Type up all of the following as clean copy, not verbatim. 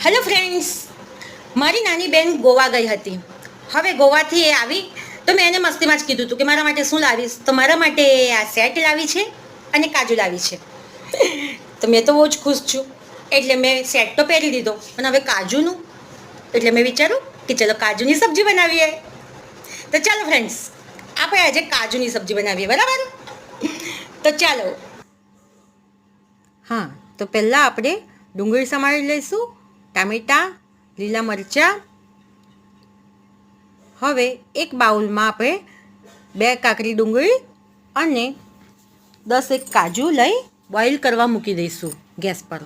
Hello friends, મારી નાની બેન ગોવા ગઈ હતી. હવે ગોવાથી એ આવી તો મેં એને મસ્તીમાં જ કીધું હતું કે મારા માટે શું લાવીશ. તો મારા માટે આ સેટ લાવી છે અને કાજુ લાવી છે. તો મેં તો બહુ જ ખુશ છું. એટલે મેં સેટ તો પહેરી લીધો અને હવે કાજુનું, એટલે મેં વિચાર્યું કે ચલો કાજુની સબ્જી બનાવીએ. તો ચાલો ફ્રેન્ડ્સ, આપણે આજે કાજુની સબ્જી બનાવીએ, બરાબર? તો ચાલો. હા, તો પહેલાં આપણે ડુંગળી સમારી લઈશું, ટામેટાં, લીલા મરચાં. હવે એક બાઉલમાં આપણે 2 કાકડી ડુંગળી અને 10 કાજુ લઈ બોઇલ કરવા મૂકી દઈશું ગેસ પર.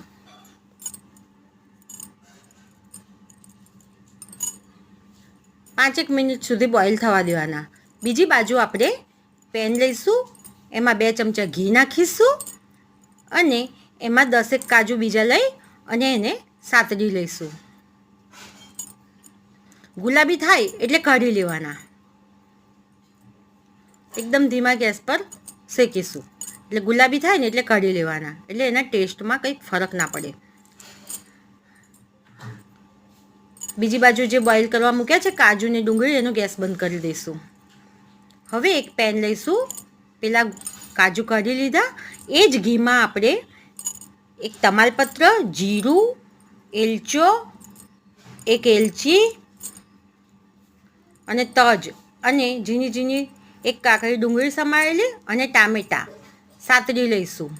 પાંચેક મિનિટ સુધી બોઇલ થવા દેવાના. બીજી બાજુ આપણે પેન લઈશું, એમાં 2 ચમચા ઘી નાખીશું અને એમાં 10 કાજુ બીજા લઈ અને એને સાતડી લઈશું. ગુલાબી થાય એટલે કાઢી લેવાના. એકદમ ધીમા ગેસ પર શેકીશું. એટલે ગુલાબી થાય ને એટલે કાઢી લેવાના, એટલે એના ટેસ્ટમાં કંઈક ફરક ના પડે. બીજી બાજુ જે બોઇલ કરવા મૂક્યા છે કાજુ ને ડુંગળી, એનો ગેસ બંધ કરી દઈશું. હવે એક પેન લઈશું, પેલા કાજુ કાઢી લીધા એ જ ઘીમાં આપણે એક તમાલપત્ર, જીરું, એલચો, એક એલચી અને તજ અને ઝીણી ઝીણી એક કાકડી ડુંગળી સમારેલી અને ટામેટાં સાતડી લઈશું.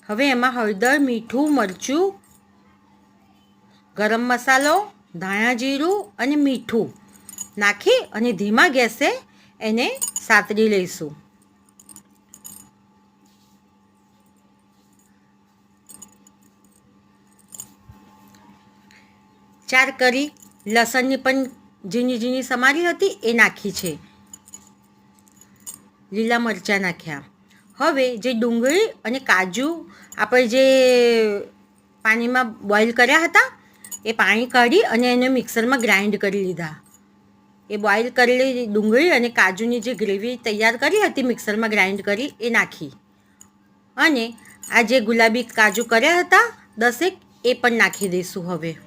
હવે એમાં હળદર, મીઠું, મરચું, ગરમ મસાલો, ધાણા જીરું અને મીઠું નાખી અને ધીમા ગેસે એને સાતડી લઈશું. ચાર કરી લસણની પણ ઝીણી ઝીણી સમારી હતી એ નાખી છે. લીલા મરચાં નાખ્યા. હવે જે ડુંગળી અને કાજુ આપણે જે પાણીમાં બોઇલ કર્યા હતા એ પાણી કાઢી અને એને મિક્સરમાં ગ્રાઇન્ડ કરી લીધા. એ બોઇલ કરેલી ડુંગળી અને કાજુની જે ગ્રેવી તૈયાર કરી હતી મિક્સરમાં ગ્રાઇન્ડ કરી એ નાખી અને આ જે ગુલાબી કાજુ કર્યા હતા 10 એ પણ નાખી દઈશું. હવે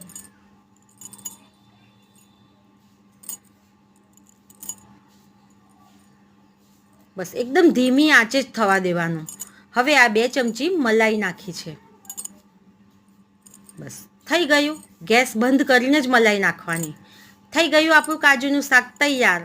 બસ એકદમ ધીમી આંચે જ થવા દેવાનું. હવે આ 2 ચમચી મલાઈ નાખી છે. બસ થઈ ગયું. ગેસ બંધ કરીને જ મલાઈ નાખવાની. થઈ ગયું આપણું કાજુનું શાક તૈયાર.